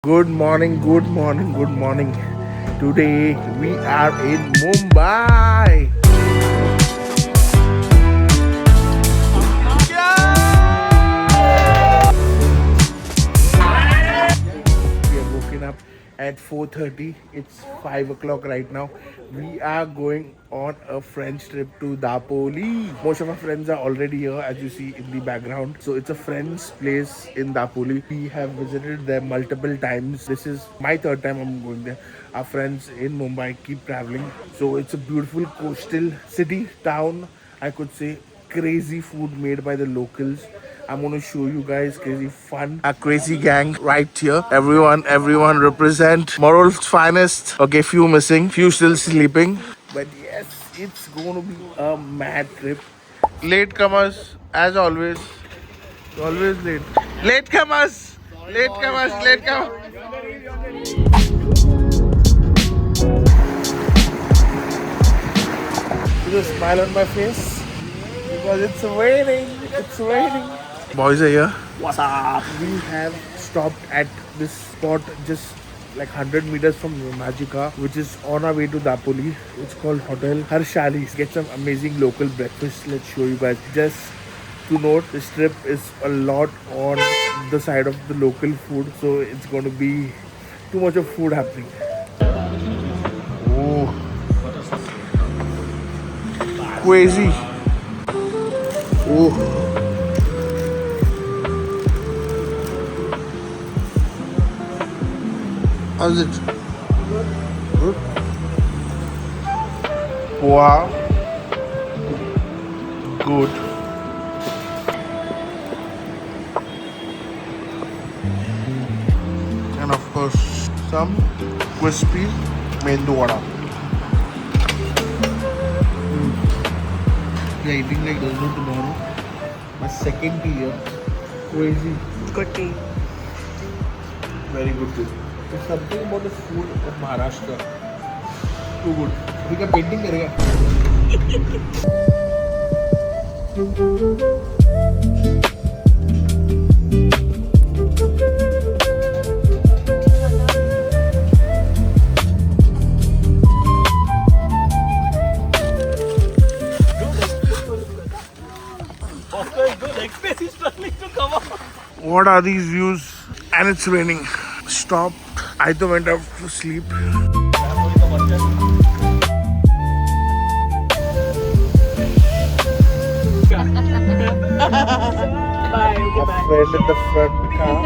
Good morning, good morning, good morning. Today we are in Mumbai. We are woken up at 4:30. It's 5 o'clock right now. We are going on a friend's trip to Dapoli. Most of our friends are already here, as you see in the background. So it's a friend's place in Dapoli. We have visited there multiple times. This is my third time I'm going there. Our friends in Mumbai keep traveling. So it's a beautiful coastal city, town, I could say. Crazy food made by the locals. I'm gonna show you guys crazy fun. A crazy gang right here. Everyone represent Moral's finest. Okay, few missing, few still sleeping. But yes, it's gonna be a mad trip. Late comers, as always. Always late. Late comers! Late comers, late comers. Put a smile on my face because it's raining. It's raining. Boys are here. What's up? We have stopped at this spot just like 100 meters from Magica, which is on our way to Dapoli. It's called Hotel Harshali. Get some amazing local breakfast. Let's show you guys. Just to note, this trip is a lot on the side of the local food, so it's going to be too much of food happening. Oh, crazy. Oh. How's it? Good. Wow. Good. And of course, some crispy mendu vada. We are eating like there's no tomorrow. My second tea here. Crazy. Good tea. Very good tea. There's something about the food of Maharashtra. Too good. We can painting करेगा. What are these views? And it's raining. Stop. I तो went out to sleep. Bye. Okay, A bye. friend in the front car.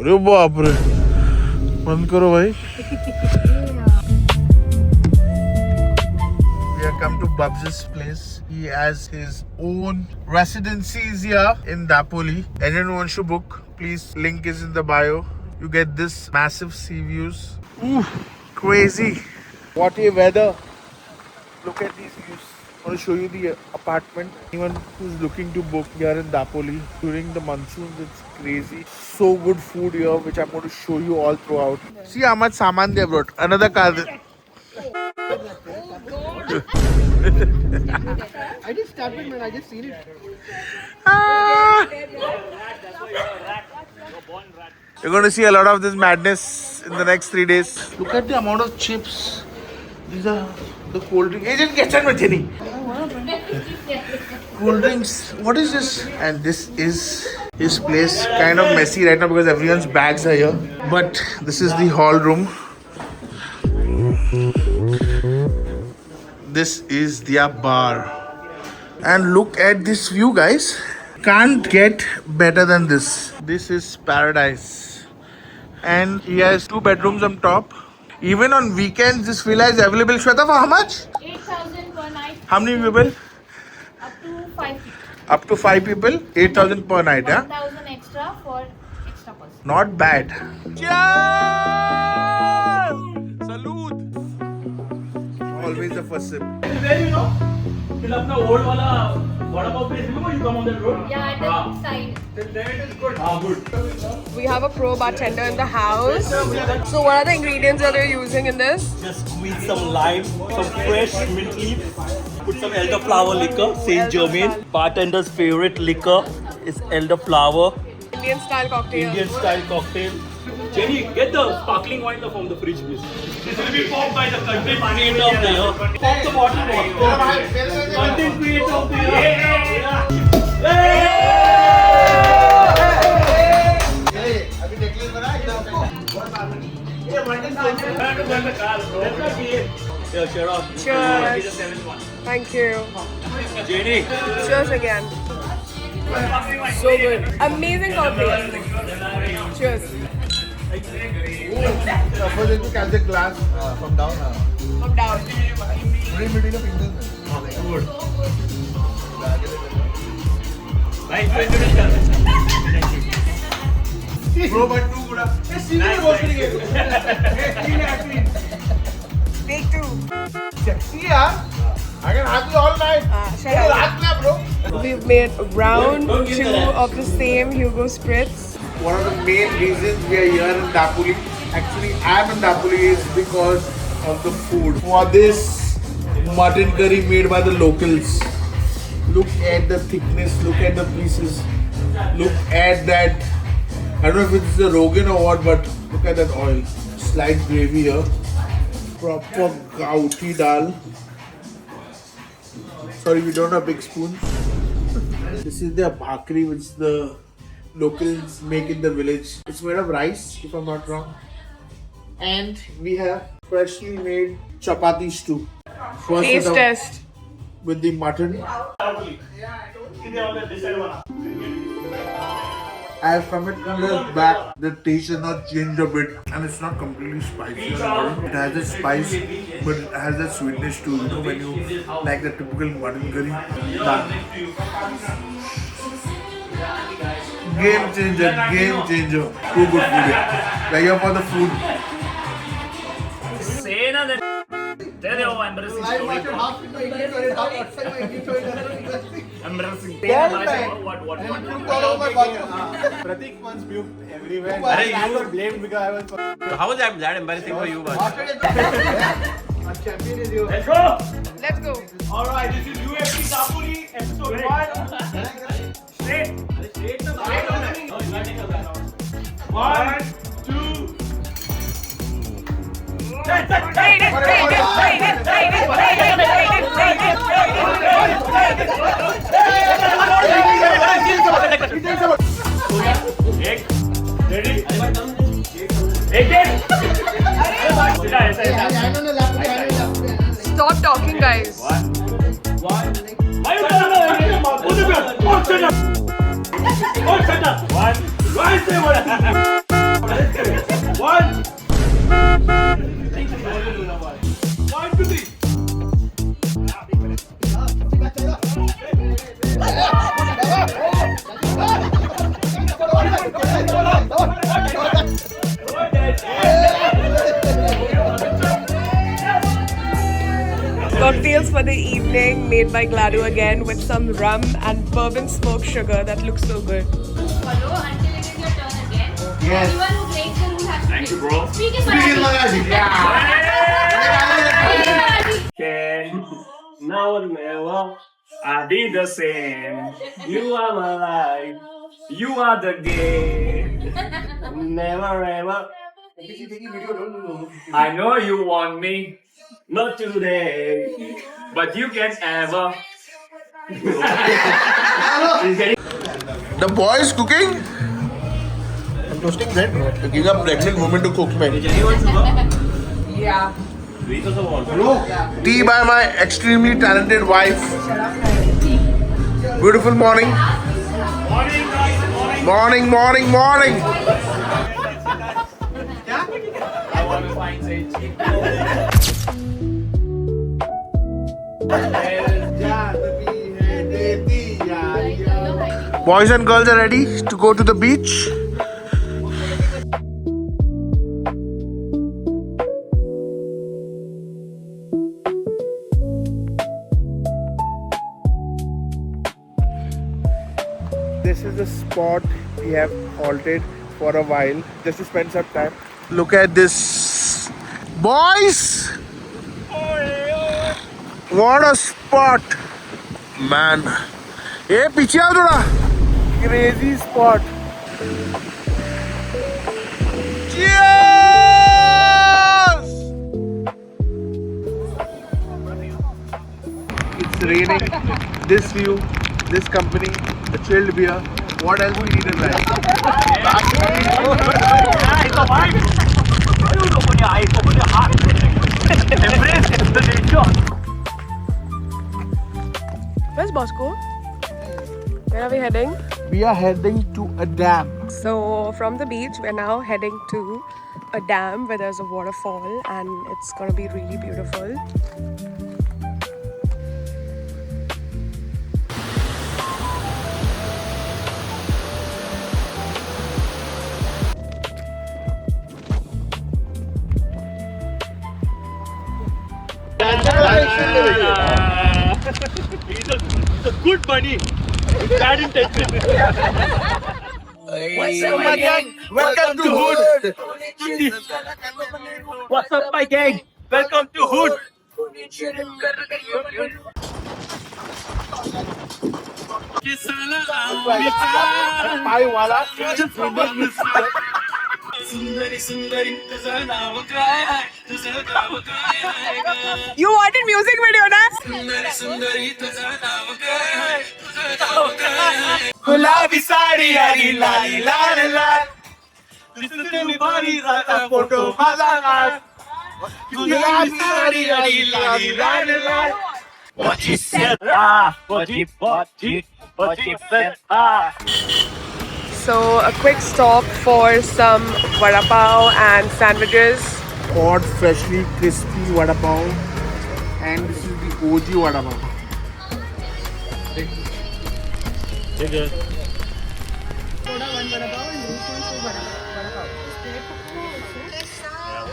अरे बाप रे बंद करो भाई. We have come to Babs's place. He has his own residencies here in Dapoli. Anyone who wants to book, please, link is in the bio. You get this massive sea views. Ooh, crazy. What a weather. Look at these views. I want to show you the apartment. Anyone who's looking to book here in Dapoli during the monsoons, it's crazy. So good food here, which I'm going to show you all throughout. See how much saman they brought. Another car. I just tapped it, man. I just seen it. Ah! You're going to see a lot of this madness in the next 3 days. Look at the amount of chips. These are the cold drink. Agent kitchen में थे नहीं. Cold drinks. What is this? And this is his place. Kind of messy right now because everyone's bags are here. But this is the hall room. This is their bar. And look at this view, guys. Can't get better than this. This is paradise. And he has 2 bedrooms on top. Even on weekends, this villa is available. Shweta, for how much? 8,000 per night. How many people? Up to 5 people. Up to 5 people, 8,000 per night, yeah? 1,000 extra for extra person. Not bad. Cheers! Salute! Always the first sip. till अपना old वाला vada pav place remember you come on that road? Yeah, at the side. There it is good. Good. We have a pro bartender in the house. So what are the ingredients that you're using in this? Just squeeze some lime, some fresh mint leaf, put some elderflower liquor, Saint Germain. Bartender's favorite liquor is elderflower. Indian style cocktail. Indian style cocktail. Jenny, get the sparkling wine from the fridge, please. This will be popped by the content creator of the year. Pop the bottle, boss. Content creator of the year. Yeah, cheer up. Cheers. Thank you. Jenny. Cheers again. So good. Amazing cocktail. Cheers. Suppose if you catch a glass from down. Come down. Very middle of fingers. Good. Nice to introduce. Bro, but too good. Take two. Sexy, yeah. I can have you all night. Shut up. Bro. We've made round 2 of the same Hugo Spritz. One of the main reasons we are here in Dapoli, actually I'm in Dapoli, is because of the food. For this mutton curry made by the locals. Look at the thickness, look at the pieces, look at that. I don't know if it's the Rogan or what, but look at that oil. Slight gravy here. Proper gouty dal. Sorry, we don't have big spoons. This is the bhakri which the locals make in the village. It's made of rice, if I'm not wrong. And we have freshly made chapatis too. First Taste with test. with the mutton. As from it comes back, the taste has not changed a bit, and it's not completely spicy. It has a spice, but it has a sweetness too. You know, when you like the typical mutton curry. Done. Game changer, game changer. Too good food. Like here for the food. Say na that. Tell your embarrassing story. Embarrassing. What? Pratik once puked everywhere. Arey, I you- got blamed because I was. How was that embarrassing for you, man? Champion is you. Let's go. Let's go. Alright, this is UFC Dapoli episode 1. Straight. One, two. Ready? Stop talking, guys. Cocktails for the evening made by Gladu again with some rum and bourbon smoked sugar that looks so good. Follow until it is your turn again. Yes. Anyone who breaks the rule has to Thank you, bro. Speak in Marathi. Can now or never, I did the same. You are my life. You are the game. Never ever. I know you want me, not today, but you can ever. The boy is cooking. I'm toasting bread. Giving a pregnant woman to cook, man. Yeah. Tea by my extremely talented wife. Beautiful morning. Morning, morning, morning. I want to find Sage. Boys and girls are ready to go to the beach. is the spot we have halted for a while just to spend some time. Look at this, boys! What a spot, man! Hey, piche aao thoda. Crazy spot. Cheers! It's raining. This view, this company, the chilled beer. What else we need in life? Where's Bosco? Where are we heading? We are heading to a dam. So from the beach, we're now heading to a dam where there's a waterfall and it's gonna be really beautiful. He's a good bunny. Bad intention. What's up, my gang? Welcome to Hood. What's up, my gang? Welcome to Hood. Pai wala. You wanted music video, na? गुलाबी साडी आणि लाली लाल लाल दिसते भारी जाता photo माझा लाल गुलाबी साडी आणि लाली लाल लाल What you said, what you said, So a quick stop for some vada pav and sandwiches. Hot, freshly crispy vada pav, and this is the OG vada pav.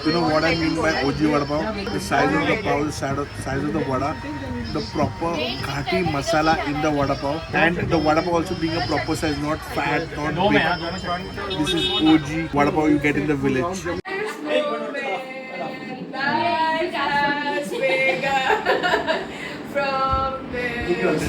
You know what I mean by OG vada pav? The size of the pav, the size of the vada, the proper ghati masala in the vada pav, and the vada pav also being a proper size, not fat, not big. This is OG vada pav you get in the village. From this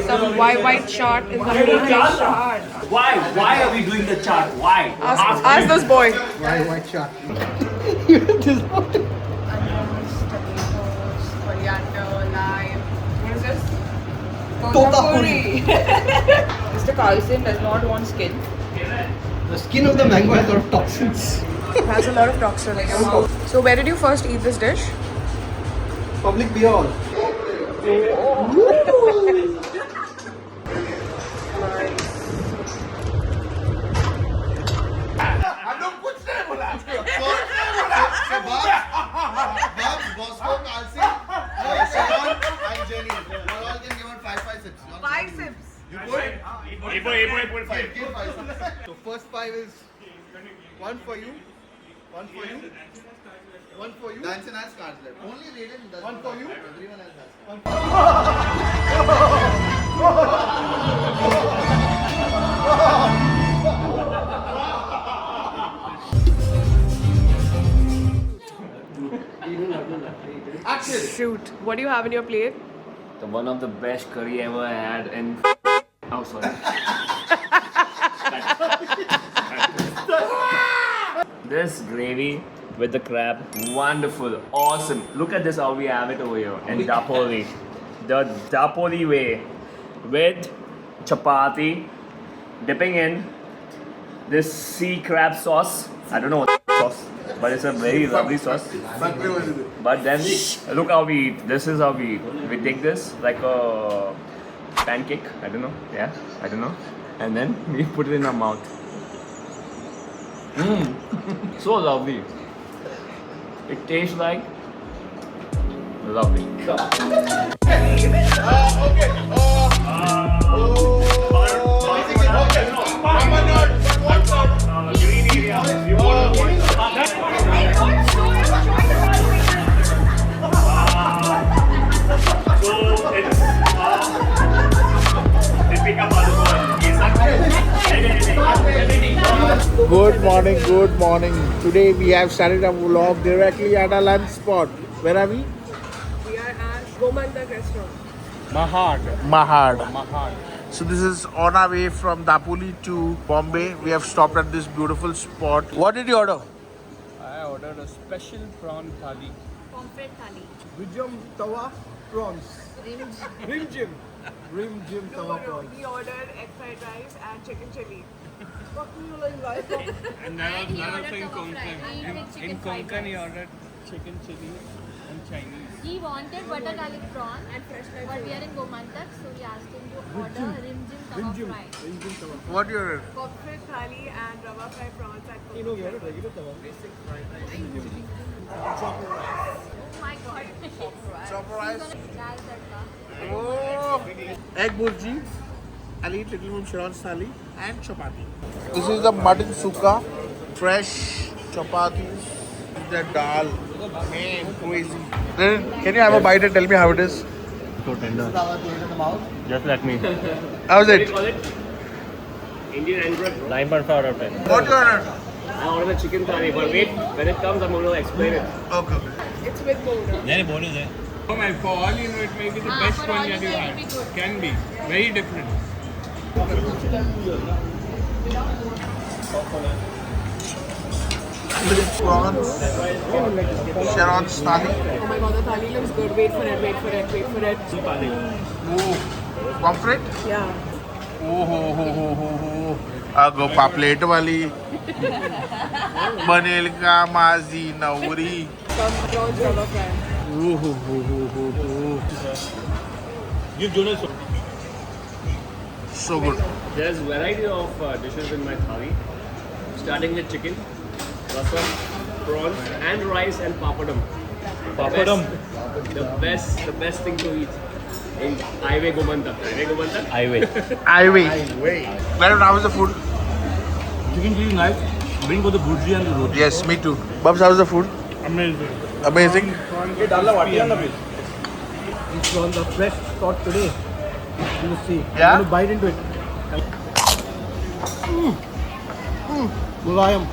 Some white chart is the making chart. Why? Why are we doing the chart? Why? Ask this boy. White chart. Onions, tomatoes, coriander, lime. What is this? Totapuri. Mr. Carlson does not want skin. The skin of the mango has a lot of toxins. It has a lot of toxins. So where did you first eat this dish? Public beer hall. Bosco, Carlson, Sharon, and Jenny. You all can give out 5 sips. 5 sips. You put? Give 5 sips. So first 5 is 1 for you, 1 for you, 1 for you. Danson has cards left. Only Raiden does. 1 for you. Everyone else has. Shoot. What do you have in your plate? The one of the best curry ever had in. Oh, sorry. This gravy with the crab, wonderful, awesome. Look at this, how we have it over here. And Dapoli. The Dapoli way with chapati, dipping in this sea crab sauce. I don't know what sauce, but it's a very lovely sauce. But then look how we eat. This is how we eat. We take this like a pancake. I don't know. Yeah, I don't know. And then we put it in our mouth. So lovely. It tastes like lovely. Good morning, good morning. Today we have started a vlog directly at our lunch spot. Where are we? We are at Gomantak restaurant. Mahad. So this is on our way from Dapoli to Bombay. We have stopped at this beautiful spot. What did you order? I ordered a special prawn thali. Pomfret thali. Vijam tawa prawns. Rim Jim tawa prawns. We ordered egg fried rice and chicken chili. And And he ordered tawa fry. in Konkan he ordered chicken chili and Chinese. He wanted butter garlic prawn and fresh fries. But we are in Gomantak, so we asked him to order rim jim tawa fry. What you ordered? Pomfret thali and rava fry prawns at You know, regular tawa. Oh my god. Chopper rice. Dal tadka. Oh, egg burji. I'll eat little from Sharon's thali and chapati. This is the mutton suka, fresh chapatis, the dal. Man, crazy. Then, can you have a bite and tell me how it is? So tender. Just let me. How's it? Indian Android 9.5 out of 10. What you ordered? I ordered a chicken thali, but wait, when it comes, I'm going to explain it. Okay. It's with bone. Oh my, for all you know, it may be the Ah, best for all one you that you know, it'll had. be good. Can be. Very different. Prawns. Sharon's thali. Oh my god, the thali looks good. Wait for it. Oh, pomfret. Yeah. अगो पापलेट वाली बनेल का माझी नवरी Some prawns rava fry. So good. There's variety of dishes in my thali, starting with chicken, rasam, prawns, and rice and papadam. Papadam. The best thing to eat in Highway Gomantak. Highway. I wait. Madam, how was the food? Chicken chili nice. Bring for the burji and the roti. Yes, me too. Babs, how was the food? Amazing. Amazing. It's on the fresh caught today. You will see. Yeah? You bite into it. Mulayam.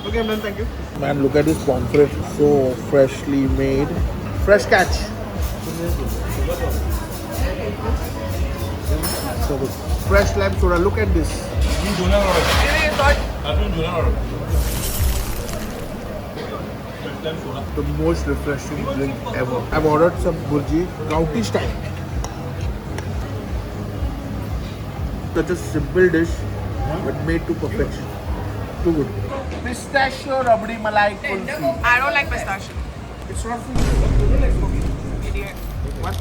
Okay, man, thank you. Man, look at this pomfret. So freshly made. Fresh catch. So good. Fresh lamb soda. Look at this. The most refreshing drink ever. I've ordered some burji, Gauti style. Such a simple dish, but made to perfection. Too good. Pistachio rabdi malai kulfi. I don't like pistachio. It's not for you. Idiot. What?